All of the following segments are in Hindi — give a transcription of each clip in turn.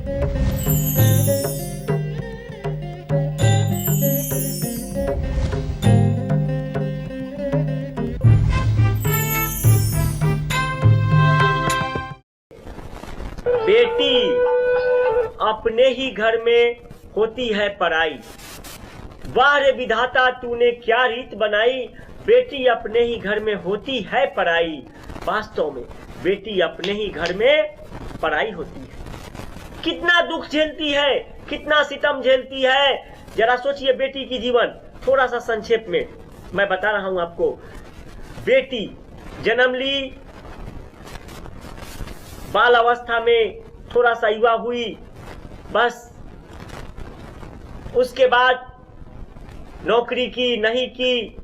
बेटी अपने ही घर में होती है पराई। वाह रे विधाता तूने क्या रीत बनाई, बेटी अपने ही घर में होती है पराई। वास्तव में बेटी अपने ही घर में पराई होती है। कितना दुख झेलती है, कितना सितम झेलती है, जरा सोचिए बेटी की जीवन। थोड़ा सा संक्षेप में मैं बता रहा हूं आपको। बेटी जन्म ली, बाल अवस्था में थोड़ा सा युवा हुई, बस उसके बाद नौकरी की नहीं की,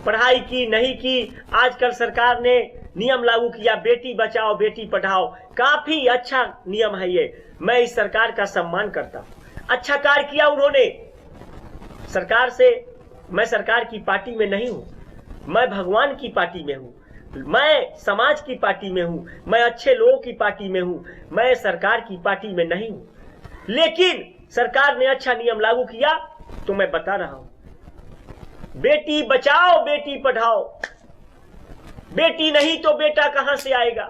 पढ़ाई की नहीं की। आजकल सरकार ने नियम लागू किया, बेटी बचाओ बेटी पढ़ाओ। काफी अच्छा नियम है ये, मैं इस सरकार का सम्मान करता हूं। अच्छा कार्य किया उन्होंने सरकार से। मैं सरकार की पार्टी में नहीं हूं, मैं भगवान की पार्टी में हूं, मैं समाज की पार्टी में हूं, मैं अच्छे लोगों की पार्टी में हूं, मैं सरकार की पार्टी में नहीं हूं। लेकिन सरकार ने अच्छा नियम लागू किया तो मैं बता रहा हूं, बेटी बचाओ बेटी पढ़ाओ। बेटी नहीं तो बेटा कहां से आएगा?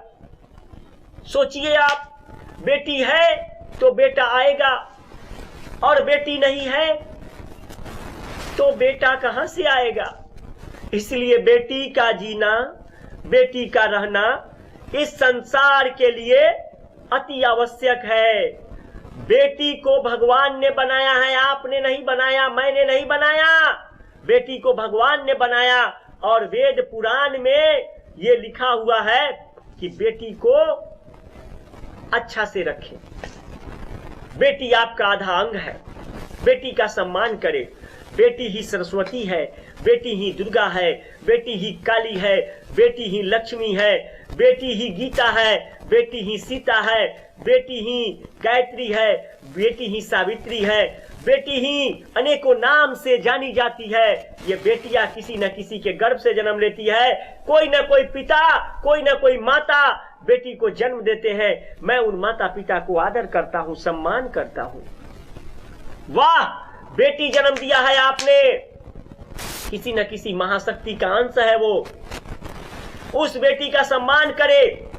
सोचिए आप, बेटी है तो बेटा आएगा और बेटी नहीं है तो बेटा कहां से आएगा? इसलिए बेटी का जीना, बेटी का रहना इस संसार के लिए अति आवश्यक है। बेटी को भगवान ने बनाया है, आपने नहीं बनाया, मैंने नहीं बनाया। बेटी को भगवान ने बनाया और वेद पुराण में ये लिखा हुआ है कि बेटी को अच्छा से रखें। बेटी आपका आधा अंग है, बेटी का सम्मान करें। बेटी ही सरस्वती है, बेटी ही दुर्गा है, बेटी ही काली है, बेटी ही लक्ष्मी है, बेटी ही गीता है, बेटी ही सीता है, बेटी ही गायत्री है, बेटी ही सावित्री है, बेटी ही अनेकों नाम से जानी जाती है। ये बेटियां किसी न किसी के गर्भ से जन्म लेती है। कोई न कोई पिता, कोई न कोई माता बेटी को जन्म देते हैं। मैं उन माता पिता को आदर करता हूं, सम्मान करता हूं। वाह, बेटी जन्म दिया है आपने, किसी न किसी महाशक्ति का अंश है वो। उस बेटी का सम्मान करे।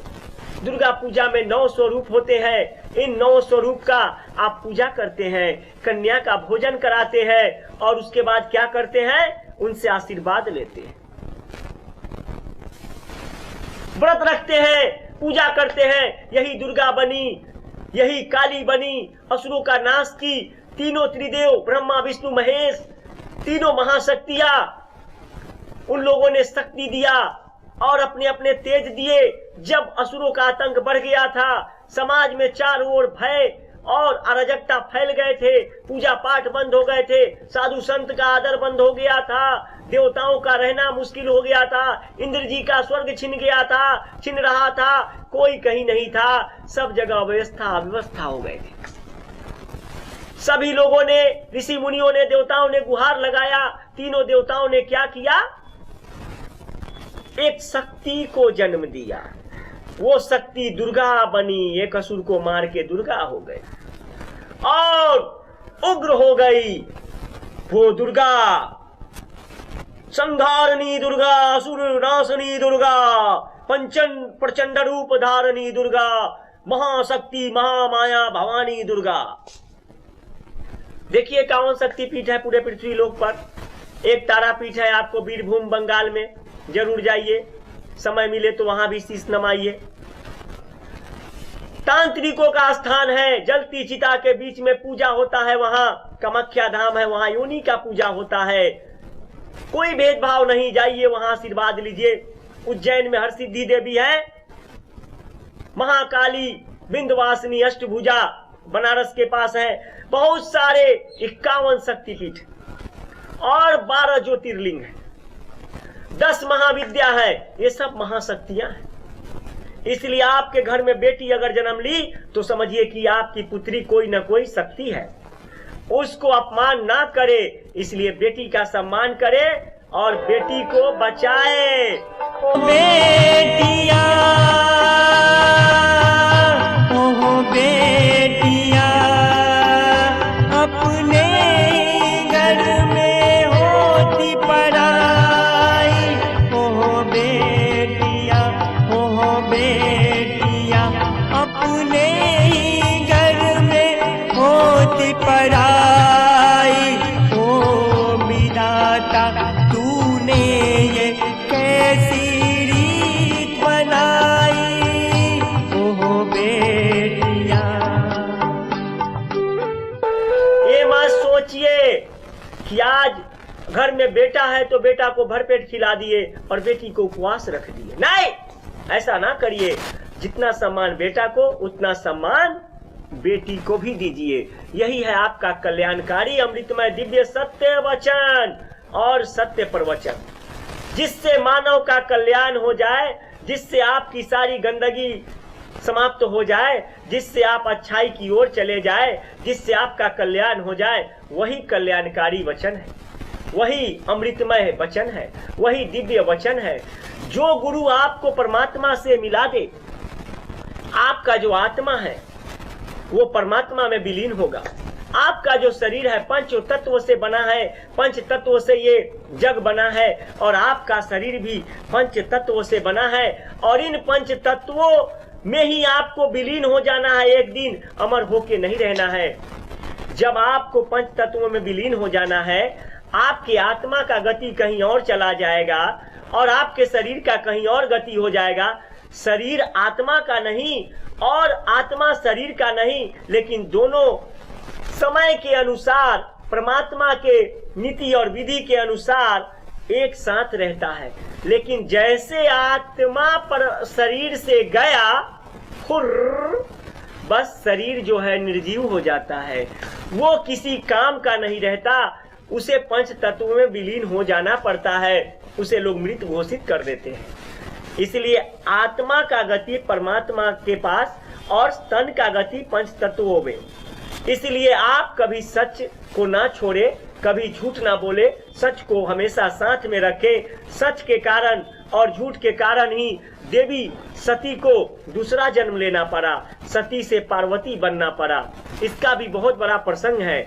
दुर्गा पूजा में 9 स्वरूप होते हैं, इन 9 स्वरूप का आप पूजा करते हैं, कन्या का भोजन कराते हैं और उसके बाद क्या करते हैं? उनसे आशीर्वाद लेते हैं, व्रत रखते हैं, पूजा करते हैं। यही दुर्गा बनी, यही काली बनी, असुरों का नाश की। तीनों त्रिदेव ब्रह्मा विष्णु महेश, तीनों महाशक्तियां, उन लोगों ने शक्ति दिया और अपने अपने तेज दिए। जब असुरों का आतंक बढ़ गया था, समाज में चारों ओर भय और अराजकता फैल गए थे, पूजा पाठ बंद हो गए थे, साधु संत का आदर बंद हो गया था, देवताओं का रहना मुश्किल हो गया था, इंद्र जी का स्वर्ग छिन गया था, छिन रहा था, कोई कहीं नहीं था, सब जगह अव्यवस्था हो गए थे। सभी लोगों ने, ऋषि मुनियों ने, देवताओं ने गुहार लगाया। तीनों देवताओं ने क्या किया? एक शक्ति को जन्म दिया। वो शक्ति दुर्गा बनी, एक असुर को मार के दुर्गा हो गई और उग्र हो गई। वो दुर्गा संहारणी दुर्गा, असुर नाशनी दुर्गा, पंचन प्रचंड रूप धारणी दुर्गा, महाशक्ति महामाया भवानी दुर्गा। देखिए 51 शक्तिपीठ है पूरे पृथ्वी लोक पर। एक तारापीठ है आपको बीरभूम बंगाल में, जरूर जाइए, समय मिले तो वहां भी शीश नमाइए। तांत्रिकों का स्थान है, जलती चिता के बीच में पूजा होता है, वहां कामाख्या धाम है, वहां योनि का पूजा होता है। कोई भेदभाव नहीं, जाइए वहां आशीर्वाद लीजिए। उज्जैन में हरसिद्धि देवी है, महाकाली, विंध्यवासिनी, अष्टभुजा बनारस के पास है। बहुत सारे 51 शक्तिपीठ और 12 ज्योतिर्लिंग है, 10 महाविद्या है, ये सब महाशक्तियां हैं। इसलिए आपके घर में बेटी अगर जन्म ली तो समझिए कि आपकी पुत्री कोई न कोई शक्ति है। उसको अपमान ना करे, इसलिए बेटी का सम्मान करे और बेटी को बचाए। बेटिया, ओ बेटिया। कि आज घर में बेटा है तो बेटा को भरपेट खिला दिए और बेटी को उपवास रख दिए। नहीं, ऐसा ना करिए। जितना सम्मान बेटा को उतना सम्मान बेटी को भी दीजिए। यही है आपका कल्याणकारी अमृतमय दिव्य सत्य वचन और सत्य प्रवचन, जिससे मानव का कल्याण हो जाए, जिससे आपकी सारी गंदगी समाप्त हो जाए, जिससे आप अच्छाई की ओर चले जाए, जिससे आपका कल्याण हो जाए। वही कल्याणकारी वचन है, वही अमृतमय वचन है, वही दिव्य वचन है। जो गुरु आपको परमात्मा से मिला दे, आपका जो आत्मा है वो परमात्मा में विलीन होगा। आपका जो शरीर है पंच तत्व से बना है, पंच तत्व से ये जग बना है और आपका शरीर भी पंच तत्व से बना है। और इन पंच तत्वों में ही आपको विलीन हो जाना है, एक दिन अमर होके नहीं रहना है। जब आपको पंच तत्वों में विलीन हो जाना है, आपके आत्मा का गति कहीं और चला जाएगा और आपके शरीर का कहीं और गति हो जाएगा। शरीर आत्मा का नहीं और आत्मा शरीर का नहीं, लेकिन दोनों समय के अनुसार परमात्मा के नीति और विधि के अनुसार एक साथ रहता है। लेकिन जैसे आत्मा पर शरीर से गया, बस शरीर जो है निर्जीव हो जाता है, वो किसी काम का नहीं रहता, उसे पंच तत्वों में विलीन हो जाना पड़ता है, उसे लोग मृत घोषित कर देते हैं। इसलिए आत्मा का गति परमात्मा के पास और तन का गति पंच तत्वों में। इसलिए आप कभी सच को ना छोड़े, कभी झूठ ना बोले, सच को हमेशा साथ में रखे। सच के कारण और झूठ के कारण ही देवी सती को दूसरा जन्म लेना पड़ा, सती से पार्वती बनना पड़ा। इसका भी बहुत बड़ा प्रसंग है।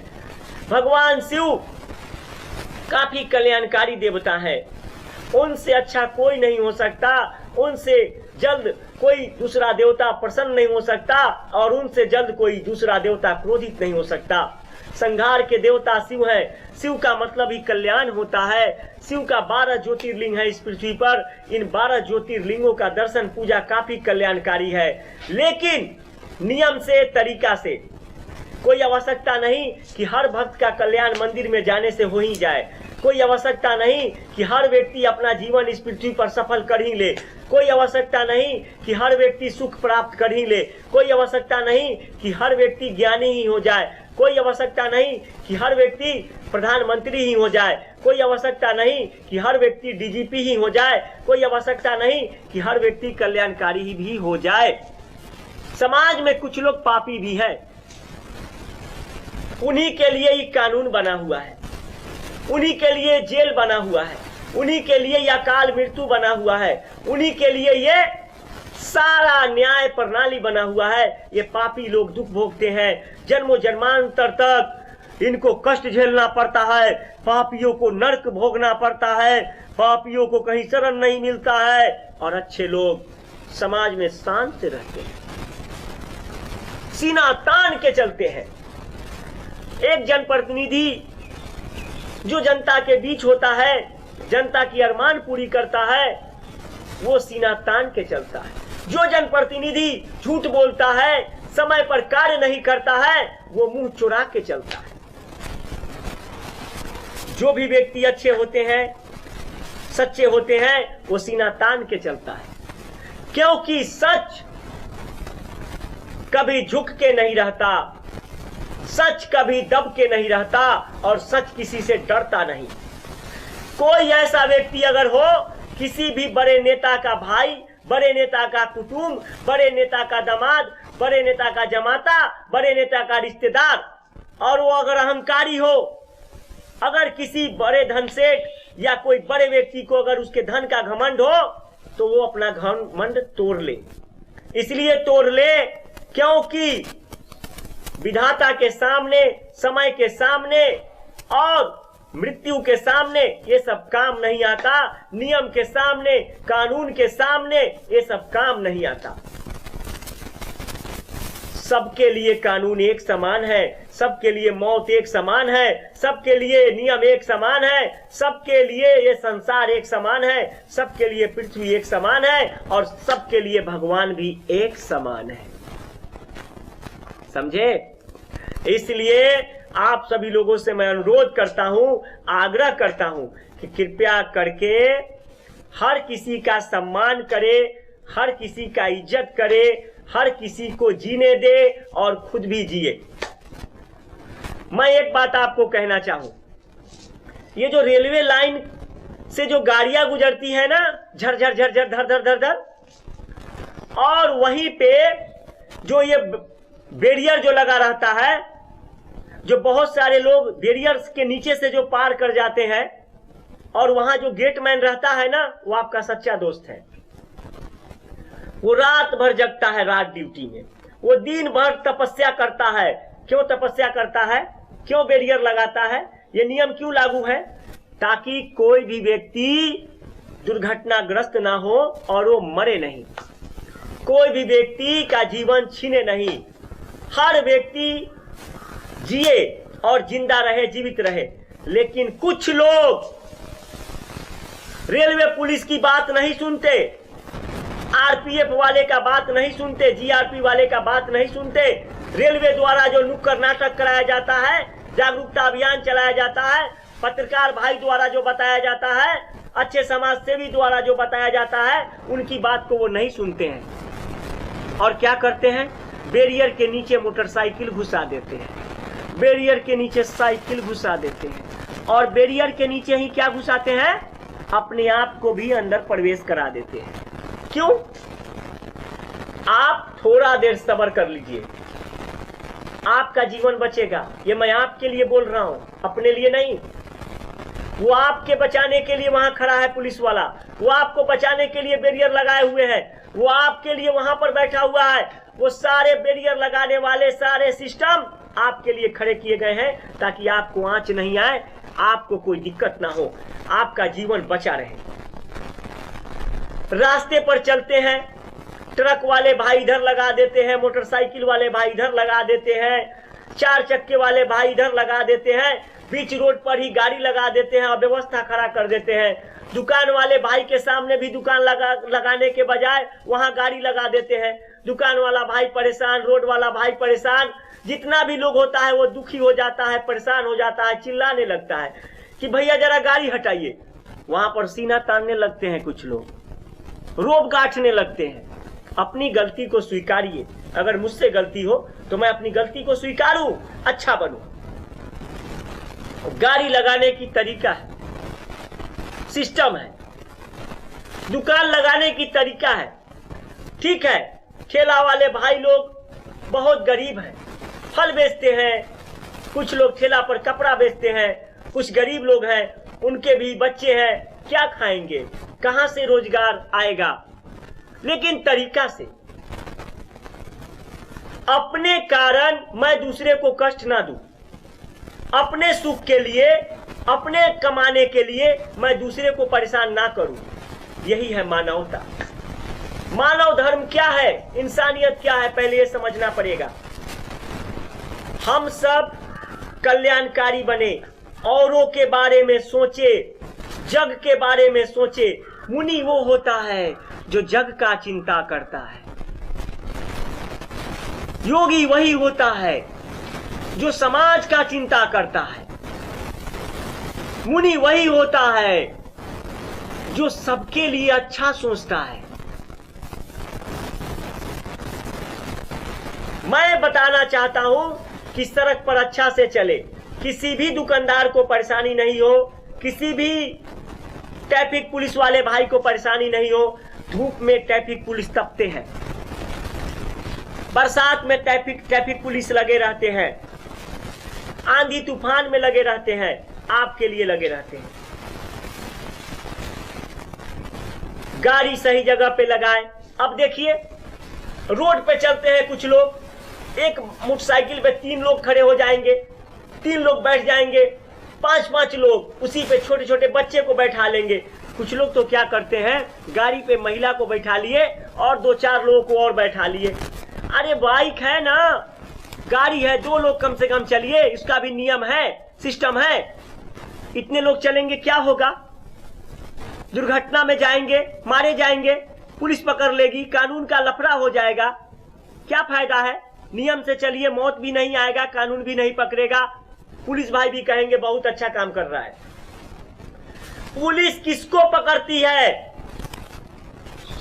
भगवान शिव काफी कल्याणकारी देवता है, उनसे अच्छा कोई नहीं हो सकता, उनसे जल्द कोई दूसरा देवता प्रसन्न नहीं हो सकता और उनसे जल्द कोई दूसरा देवता क्रोधित नहीं हो सकता। संहार के देवता शिव है। शिव का मतलब ही कल्याण होता है। शिव का 12 ज्योतिर्लिंग है इस पृथ्वी पर। इन 12 ज्योतिर्लिंगों का दर्शन पूजा काफी कल्याणकारी है, लेकिन नियम से, तरीका से। कोई आवश्यकता नहीं कि हर भक्त का कल्याण मंदिर में जाने से हो ही जाए। कोई आवश्यकता नहीं कि हर व्यक्ति अपना जीवन इस पृथ्वी पर सफल कर ही ले। कोई आवश्यकता नहीं कि हर व्यक्ति सुख प्राप्त कर ही ले। कोई आवश्यकता नहीं कि हर व्यक्ति ज्ञानी ही हो जाए। कोई आवश्यकता नहीं कि हर व्यक्ति प्रधानमंत्री ही हो जाए। कोई आवश्यकता नहीं कि हर व्यक्ति डीजीपी ही हो जाए। कोई आवश्यकता नहीं कि हर व्यक्ति कल्याणकारी ही भी हो जाए। समाज में कुछ लोग पापी भी है, उन्हीं के लिए ये कानून बना हुआ है, उन्हीं के लिए जेल बना हुआ है, उन्हीं के लिए यह काल मृत्यु बना हुआ है, उन्हीं के लिए ये सारा न्याय प्रणाली बना हुआ है। ये पापी लोग दुख भोगते हैं, जन्मों जन्मांतर तक इनको कष्ट झेलना पड़ता है, पापियों को नरक भोगना पड़ता है, पापियों को कहीं शरण नहीं मिलता है और अच्छे लोग समाज में शांत रहते हैं, सीना तान के चलते हैं। एक जनप्रतिनिधि जो जनता के बीच होता है, जनता की अरमान पूरी करता है, वो सीना तान के चलता है। जो जनप्रतिनिधि झूठ बोलता है, समय पर कार्य नहीं करता है, वो मुंह चुरा के चलता है। जो भी व्यक्ति अच्छे होते हैं, सच्चे होते हैं, वो सीना तान के चलता है, क्योंकि सच कभी झुक के नहीं रहता, सच कभी दब के नहीं रहता और सच किसी से डरता नहीं। कोई ऐसा व्यक्ति अगर हो, किसी भी बड़े नेता का भाई, बड़े नेता का कुटुंब, बड़े नेता का दामाद, बड़े नेता का जमाता, बड़े नेता का रिश्तेदार, और वो अगर अहंकारी हो, अगर किसी बड़े धन सेठ या कोई बड़े व्यक्ति को अगर उसके धन का घमंड हो, तो वो अपना घमंड तोड़ ले। इसलिए तोड़ ले क्योंकि विधाता के सामने, समय के सामने और मृत्यु के सामने ये सब काम नहीं आता। नियम के सामने, कानून के सामने ये सब काम नहीं आता। सबके लिए कानून एक समान है, सबके लिए मौत एक समान है, सबके लिए नियम एक समान है, सबके लिए ये संसार एक समान है, सबके लिए पृथ्वी एक समान है और सबके लिए भगवान भी एक समान है। समझे? इसलिए आप सभी लोगों से मैं अनुरोध करता हूं, आग्रह करता हूं कि कृपया करके हर किसी का सम्मान करे, हर किसी का इज्जत करे, हर किसी को जीने दे और खुद भी जिए। मैं एक बात आपको कहना चाहूं, ये जो रेलवे लाइन से जो गाड़ियां गुजरती है ना, झरझर झरझर धर धर धर धर, और वहीं पे जो ये बैरियर जो लगा रहता है, जो बहुत सारे लोग बैरियर्स के नीचे से जो पार कर जाते हैं, और वहां जो गेटमैन रहता है ना, वो आपका सच्चा दोस्त है। वो रात भर जगता है, रात ड्यूटी में, वो दिन भर तपस्या करता है। क्यों तपस्या करता है, क्यों बैरियर लगाता है, ये नियम क्यों लागू है? ताकि कोई भी व्यक्ति दुर्घटनाग्रस्त ना हो और वो मरे नहीं, कोई भी व्यक्ति का जीवन छीने नहीं, हर व्यक्ति जिए और जिंदा रहे, जीवित रहे। लेकिन कुछ लोग रेलवे पुलिस की बात नहीं सुनते, आरपीएफ वाले का बात नहीं सुनते, जीआरपी वाले का बात नहीं सुनते। रेलवे द्वारा जो नुक्कड़ नाटक कराया जाता है, जागरूकता अभियान चलाया जाता है, पत्रकार भाई द्वारा जो बताया जाता है, अच्छे समाज सेवी द्वारा जो बताया जाता है, उनकी बात को वो नहीं सुनते हैं। और क्या करते हैं? बैरियर के नीचे मोटरसाइकिल घुसा देते हैं, बैरियर के नीचे साइकिल घुसा देते हैं, और बैरियर के नीचे ही क्या घुसाते हैं? अपने आप को भी अंदर प्रवेश करा देते हैं। क्यों? आप थोड़ा देर सब्र कर लीजिए, आपका जीवन बचेगा। ये मैं आपके लिए बोल रहा हूं, अपने लिए नहीं। वो आपके बचाने के लिए वहां खड़ा है पुलिस वाला, वो आपको बचाने के लिए बैरियर लगाए हुए है, वो आपके लिए वहां पर बैठा हुआ है। वो सारे बैरियर लगाने वाले सारे सिस्टम आपके लिए खड़े किए गए हैं, ताकि आपको आंच नहीं आए, आपको कोई दिक्कत ना हो, आपका जीवन बचा रहे। रास्ते पर चलते हैं, ट्रक वाले भाई इधर लगा देते हैं, मोटरसाइकिल वाले भाई इधर लगा देते हैं, चार चक्के वाले भाई इधर लगा देते हैं, बीच रोड पर ही गाड़ी लगा देते हैं, अव्यवस्था खड़ा कर देते हैं। दुकान वाले भाई के सामने भी दुकान लगाने के बजाय वहां गाड़ी लगा देते हैं। दुकान वाला भाई परेशान, रोड वाला भाई परेशान, जितना भी लोग होता है वो दुखी हो जाता है, परेशान हो जाता है, चिल्लाने लगता है कि भैया जरा गाड़ी हटाइए। वहां पर सीना तानने लगते हैं कुछ लोग, रोब गांठने लगते हैं। अपनी गलती को स्वीकारिए। अगर मुझसे गलती हो तो मैं अपनी गलती को स्वीकारूं, अच्छा बनूं। गाड़ी लगाने की तरीका है, सिस्टम है, दुकान लगाने की तरीका है। ठीक है, ठेला वाले भाई लोग बहुत गरीब हैं, फल बेचते हैं, कुछ लोग ठेला पर कपड़ा बेचते हैं, कुछ गरीब लोग हैं, उनके भी बच्चे हैं, क्या खाएंगे, कहां से रोजगार आएगा? लेकिन तरीका से, अपने कारण मैं दूसरे को कष्ट ना दूं, अपने सुख के लिए, अपने कमाने के लिए मैं दूसरे को परेशान ना करूं। यही है मानवता। मानव धर्म क्या है, इंसानियत क्या है, पहले ये समझना पड़ेगा। हम सब कल्याणकारी बने, औरों के बारे में सोचे, जग के बारे में सोचे। मुनि वो होता है जो जग का चिंता करता है, योगी वही होता है जो समाज का चिंता करता है, मुनि वही होता है जो सबके लिए अच्छा सोचता है। मैं बताना चाहता हूं कि सड़क पर अच्छा से चले, किसी भी दुकानदार को परेशानी नहीं हो, किसी भी ट्रैफिक पुलिस वाले भाई को परेशानी नहीं हो। धूप में ट्रैफिक पुलिस तपते हैं, बरसात में ट्रैफिक पुलिस लगे रहते हैं, आंधी तूफान में लगे रहते हैं, आपके लिए लगे रहते हैं। गाड़ी सही जगह पे लगाएं। अब देखिए, रोड पे चलते हैं कुछ लोग, एक मोटरसाइकिल पे 3 लोग खड़े हो जाएंगे, 3 लोग बैठ जाएंगे, 5-5 लोग उसी पे छोटे छोटे बच्चे को बैठा लेंगे। कुछ लोग तो क्या करते हैं, गाड़ी पे महिला को बैठा लिए और 2-4 लोगों को और बैठा लिए। अरे बाइक है ना, गाड़ी है, 2 लोग कम से कम चलिए, इसका भी नियम है, सिस्टम है। इतने लोग चलेंगे क्या होगा? दुर्घटना में जाएंगे, मारे जाएंगे, पुलिस पकड़ लेगी, कानून का लफड़ा हो जाएगा। क्या फायदा है? नियम से चलिए, मौत भी नहीं आएगा, कानून भी नहीं पकड़ेगा, पुलिस भाई भी कहेंगे बहुत अच्छा काम कर रहा है। पुलिस किसको पकड़ती है?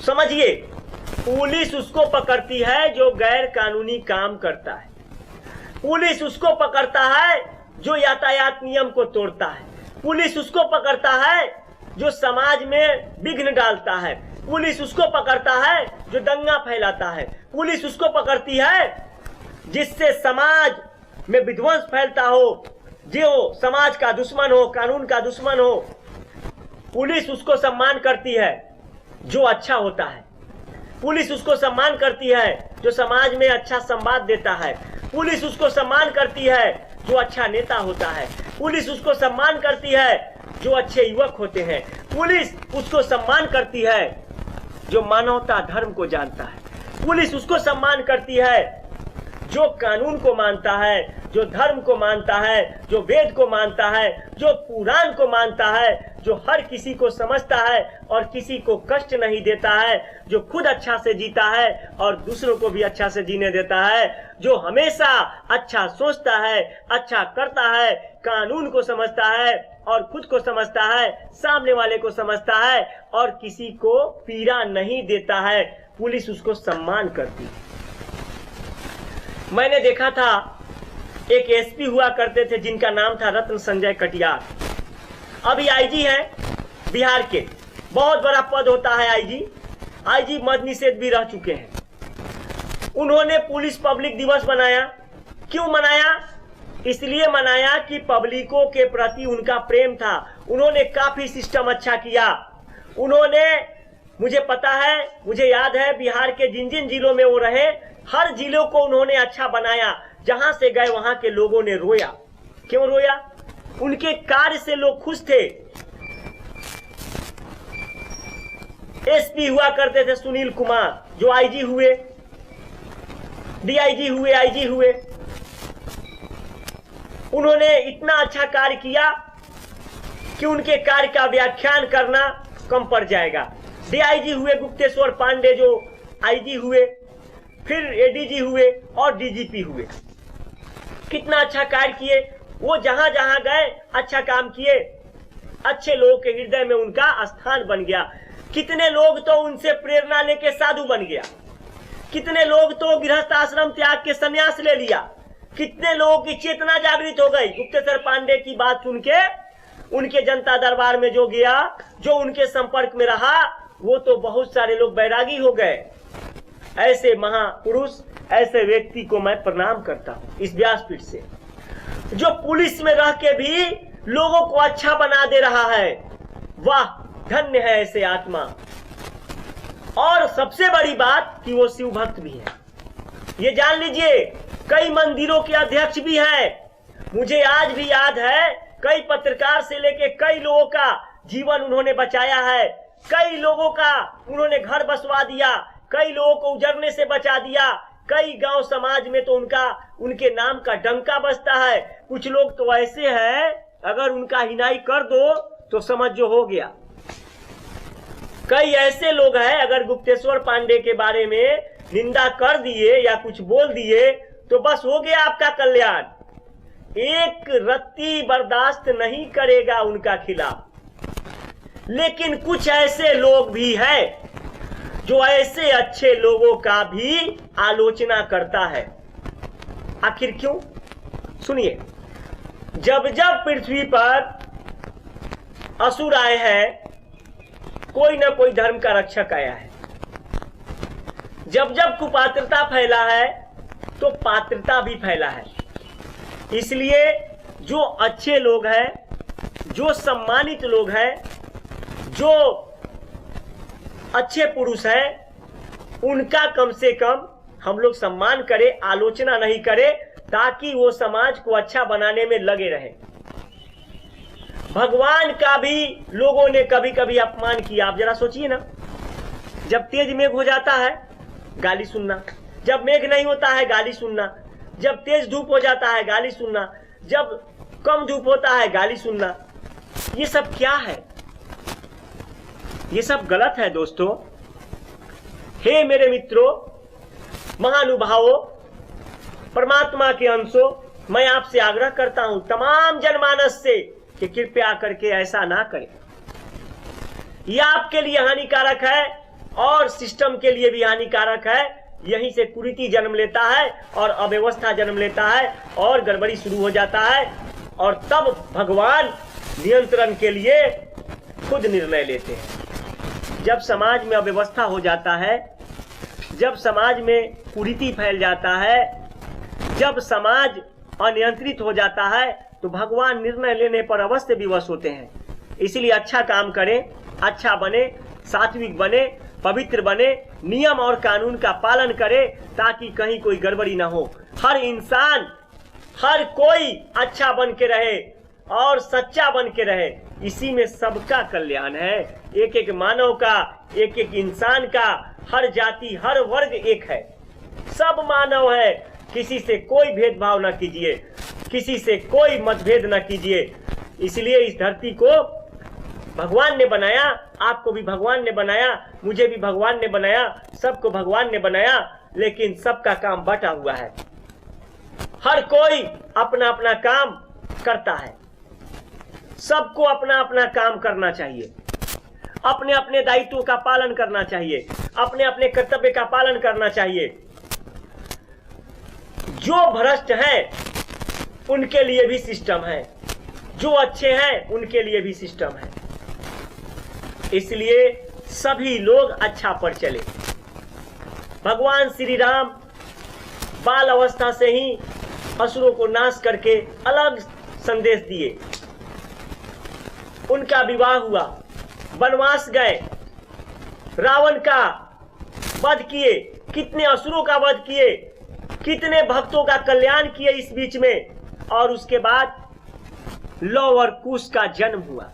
समझिए, पुलिस उसको पकड़ती है जो गैर कानूनी काम करता है। पुलिस उसको पकड़ता है जो यातायात नियम को तोड़ता है। पुलिस उसको पकड़ता है जो समाज में विघ्न डालता है। पुलिस उसको पकड़ता है जो दंगा फैलाता है। पुलिस उसको पकड़ती है जिससे समाज में विध्वंस फैलता हो, जो समाज का दुश्मन हो, कानून का दुश्मन हो। पुलिस उसको सम्मान करती है जो अच्छा होता है। पुलिस उसको सम्मान करती है जो समाज में अच्छा संवाद देता है। पुलिस उसको सम्मान करती है जो अच्छा नेता होता है। पुलिस उसको सम्मान करती है जो अच्छे युवक होते हैं। पुलिस उसको सम्मान करती है जो मानवता धर्म को जानता है। पुलिस उसको सम्मान करती है जो कानून को मानता है, जो धर्म को मानता है, जो वेद को मानता है, जो पुराण को मानता है, जो हर किसी को समझता है और किसी को कष्ट नहीं देता है, जो खुद अच्छा से जीता है और दूसरों को भी अच्छा से जीने देता है, जो हमेशा अच्छा सोचता है, अच्छा करता है, कानून को समझता है और खुद को समझता है, सामने वाले को समझता है और किसी को पीड़ा नहीं देता है। पुलिस उसको सम्मान करती है। मैंने देखा था एक एसपी हुआ करते थे जिनका नाम था रत्न संजय कटियार। अभी आईजी हैं बिहार के, बहुत बड़ा पद होता है आईजी मद्य निषेध भी रह चुके हैं। उन्होंने पुलिस पब्लिक दिवस मनाया। क्यों मनाया? इसलिए मनाया कि पब्लिकों के प्रति उनका प्रेम था। उन्होंने काफी सिस्टम अच्छा किया। उन्होंने, मुझे पता है, मुझे याद है, बिहार के जिन जिन जिलों में वो रहे, हर जिलों को उन्होंने अच्छा बनाया। जहां से गए वहां के लोगों ने रोया। क्यों रोया? उनके कार्य से लोग खुश थे। एसपी हुआ करते थे सुनील कुमार, जो आईजी हुए, डीआईजी हुए, आईजी हुए। उन्होंने इतना अच्छा कार्य किया कि उनके कार्य का व्याख्यान करना कम पड़ जाएगा। डीआईजी हुए गुप्तेश्वर पांडे, जो आईजी हुए, फिर एडीजी हुए और डीजीपी हुए। कितना अच्छा कार्य किए। वो जहां जहां गए अच्छा काम किए। अच्छे लोगों के हृदय में उनका स्थान बन गया। कितने लोग तो उनसे प्रेरणा लेके साधु बन गया। कितने लोग तो गृहस्थ आश्रम त्याग के संन्यास ले लिया। कितने लोगों की चेतना जागृत हो गई। गुप्तेश्वर पांडे की बात सुन के उनके जनता दरबार में जो गया, जो उनके संपर्क में रहा, वो तो बहुत सारे लोग बैरागी हो गए। ऐसे महापुरुष, ऐसे व्यक्ति को मैं प्रणाम करता हूं इस व्यासपीठ से, जो पुलिस में रह के भी लोगों को अच्छा बना दे रहा है। वाह, धन्य है ऐसे आत्मा। और सबसे बड़ी बात कि वो शिव भक्त भी है। ये जान लीजिए, कई मंदिरों के अध्यक्ष भी हैं। मुझे आज भी याद है, कई पत्रकार से लेके कई लोगों का जीवन उन्होंने बचाया है। कई लोगों का उन्होंने घर बसवा दिया। कई लोगों को उजड़ने से बचा दिया। कई गांव समाज में तो उनके नाम का डंका बजता है। कुछ लोग तो ऐसे हैं, अगर उनका हिनाई कर दो तो समझ जो हो गया। कई ऐसे लोग हैं, अगर गुप्तेश्वर पांडे के बारे में निंदा कर दिए या कुछ बोल दिए तो बस हो गया आपका कल्याण। एक रत्ती बर्दाश्त नहीं करेगा उनका खिलाफ। लेकिन कुछ ऐसे लोग भी हैं जो ऐसे अच्छे लोगों का भी आलोचना करता है। आखिर क्यों? सुनिए, जब जब पृथ्वी पर असुर आए हैं, कोई ना कोई धर्म का रक्षक आया है। जब जब कुपात्रता फैला है तो पात्रता भी फैला है। इसलिए जो अच्छे लोग हैं, जो सम्मानित लोग हैं, जो अच्छे पुरुष हैं, उनका कम से कम हम लोग सम्मान करें, आलोचना नहीं करें, ताकि वो समाज को अच्छा बनाने में लगे रहे। भगवान का भी लोगों ने कभी कभी अपमान किया। आप जरा सोचिए ना, जब तेज मेघ हो जाता है गाली सुनना, जब मेघ नहीं होता है गाली सुनना, जब तेज धूप हो जाता है गाली सुनना, जब कम धूप होता है गाली सुनना। ये सब क्या है? ये सब गलत है दोस्तों। हे मेरे मित्रों, महानुभावों, परमात्मा के अंशों, मैं आपसे आग्रह करता हूं तमाम जनमानस से कि कृपया करके ऐसा ना करें। यह आपके लिए हानिकारक है और सिस्टम के लिए भी हानिकारक है। यहीं से कुरीति जन्म लेता है और अव्यवस्था जन्म लेता है और गड़बड़ी शुरू हो जाता है और तब भगवान नियंत्रण के लिए खुद निर्णय लेते हैं। जब समाज में अव्यवस्था हो जाता है, जब समाज में कुरीति फैल जाता है, जब समाज अनियंत्रित हो जाता है तो भगवान निर्णय लेने पर अवश्य विवश होते हैं। इसलिए अच्छा काम करें, अच्छा बने, सात्विक बने, पवित्र बने, नियम और कानून का पालन करें ताकि कहीं कोई गड़बड़ी ना हो। हर इंसान, हर कोई अच्छा बन के रहे और सच्चा बन के रहे, इसी में सबका कल्याण है। एक एक मानव का, एक एक इंसान का, हर जाति हर वर्ग एक है, सब मानव है। किसी से कोई भेदभाव न कीजिए, किसी से कोई मतभेद न कीजिए। इसलिए इस धरती को भगवान ने बनाया, आपको भी भगवान ने बनाया, मुझे भी भगवान ने बनाया, सबको भगवान ने बनाया, लेकिन सबका काम बटा हुआ है। हर कोई अपना अपना काम करता है। सबको अपना अपना काम करना चाहिए, अपने अपने दायित्वों का पालन करना चाहिए, अपने अपने कर्तव्य का पालन करना चाहिए। जो भ्रष्ट हैं उनके लिए भी सिस्टम है, जो अच्छे हैं उनके लिए भी सिस्टम है। इसलिए सभी लोग अच्छा पर चले। भगवान श्री राम बाल अवस्था से ही असुरों को नाश करके अलग संदेश दिए। उनका विवाह हुआ, वनवास गए, रावण का वध किए, कितने असुरों का वध किए, कितने भक्तों का कल्याण किए इस बीच में, और उसके बाद लव और कुश का जन्म हुआ।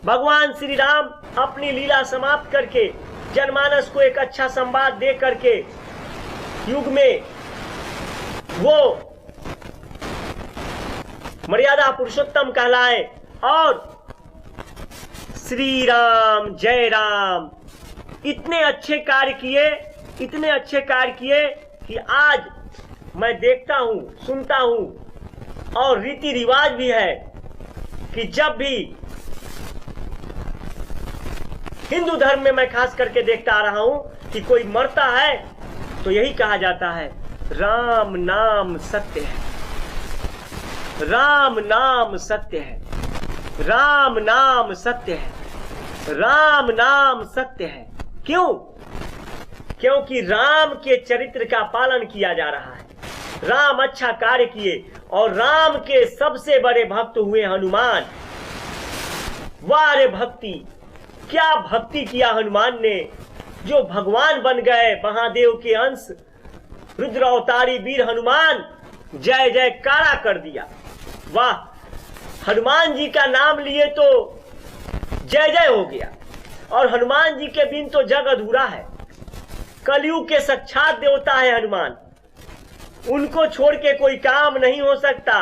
भगवान श्री राम अपनी लीला समाप्त करके जनमानस को एक अच्छा संवाद दे करके युग में वो मर्यादा पुरुषोत्तम कहलाए और श्री राम जय राम इतने अच्छे कार्य किए, इतने अच्छे कार्य किए कि आज मैं देखता हूं, सुनता हूं और रीति रिवाज भी है कि जब भी हिंदू धर्म में मैं खास करके देखता आ रहा हूं कि कोई मरता है तो यही कहा जाता है, राम नाम सत्य है, राम नाम सत्य है, राम नाम सत्य है, राम नाम सत्य है। क्यों? क्योंकि राम के चरित्र का पालन किया जा रहा है। राम अच्छा कार्य किए और राम के सबसे बड़े भक्त हुए हनुमान। वाह रे भक्ति, क्या भक्ति किया हनुमान ने, जो भगवान बन गए, महादेव के अंश, रुद्र अवतारी वीर हनुमान जय जयकारा कर दिया। वाह, हनुमान जी का नाम लिए तो जय जय हो गया और हनुमान जी के बिन तो जग अधूरा है। कलयुग के साक्षात देवता है हनुमान, उनको छोड़ के कोई काम नहीं हो सकता।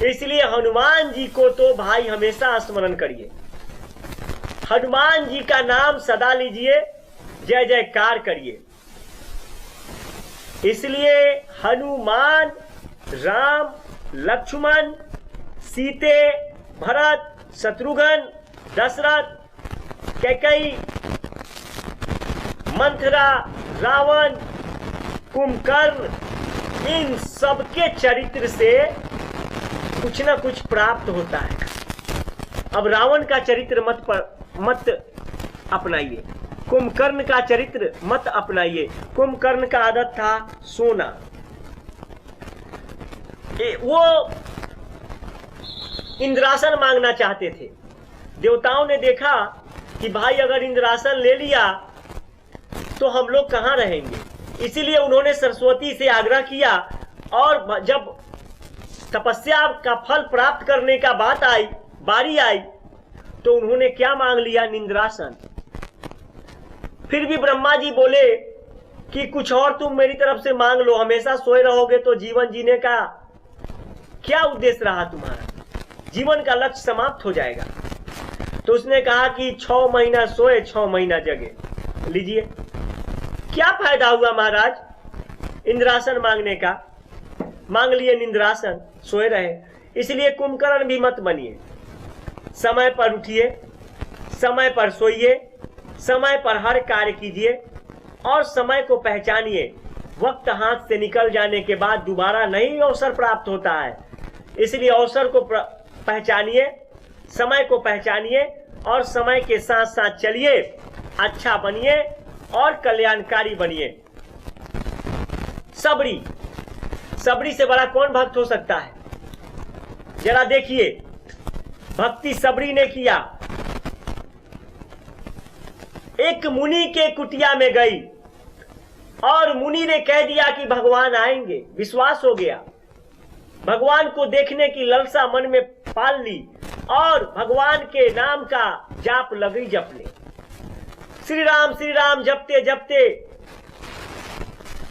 इसलिए हनुमान जी को तो भाई हमेशा स्मरण करिए, हनुमान जी का नाम सदा लीजिए, जय जयकार करिए। इसलिए हनुमान, राम, लक्ष्मण, सीते, भरत, शत्रुघ्न, दशरथ, कैकेयी, मंथरा, रावण, कुंभकर्ण, इन सबके चरित्र से कुछ ना कुछ प्राप्त होता है। अब रावण का चरित्र मत अपनाइए, कुंभकर्ण का चरित्र मत अपनाइए। कुंभकर्ण का आदत था सोना। वो इंद्रासन मांगना चाहते थे। देवताओं ने देखा कि भाई अगर इंद्रासन ले लिया तो हम लोग कहां रहेंगे, इसीलिए उन्होंने सरस्वती से आग्रह किया और जब तपस्या का फल प्राप्त करने का बारी आई तो उन्होंने क्या मांग लिया, निंद्रासन। फिर भी ब्रह्मा जी बोले कि कुछ और तुम मेरी तरफ से मांग लो, हमेशा सोए रहोगे तो जीवन जीने का क्या उद्देश्य रहा तुम्हारा, जीवन का लक्ष्य समाप्त हो जाएगा। तो उसने कहा कि 6 महीना सोए 6 महीना जगे। लीजिए, क्या फायदा हुआ महाराज इंद्रासन मांगने का। मांग लिए निंद्रासन, सोए रहे। इसलिए कुंभकर्ण भी मत बनिए। समय पर उठिए, समय पर सोइए, समय पर हर कार्य कीजिए और समय को पहचानिए। वक्त हाथ से निकल जाने के बाद दोबारा नहीं अवसर प्राप्त होता है। इसलिए अवसर को पहचानिए, समय को पहचानिए और समय के साथ साथ चलिए, अच्छा बनिए और कल्याणकारी बनिए। सबरी, सबरी से बड़ा कौन भक्त हो सकता है? जरा देखिए, भक्ति सबरी ने किया। एक मुनि के कुटिया में गई और मुनि ने कह दिया कि भगवान आएंगे। विश्वास हो गया, भगवान को देखने की लालसा मन में पाल ली और भगवान के नाम का जाप लगी जपने। श्री राम जपते जपते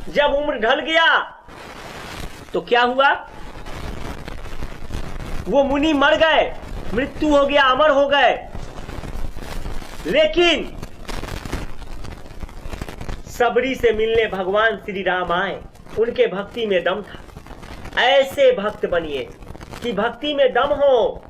जब उम्र ढल गया तो क्या हुआ? वो मुनि मर गए, मृत्यु हो गया, अमर हो गए। लेकिन सबरी से मिलने भगवान श्री राम आए, उनके भक्ति में दम था। ऐसे भक्त बनिए कि भक्ति में दम हो।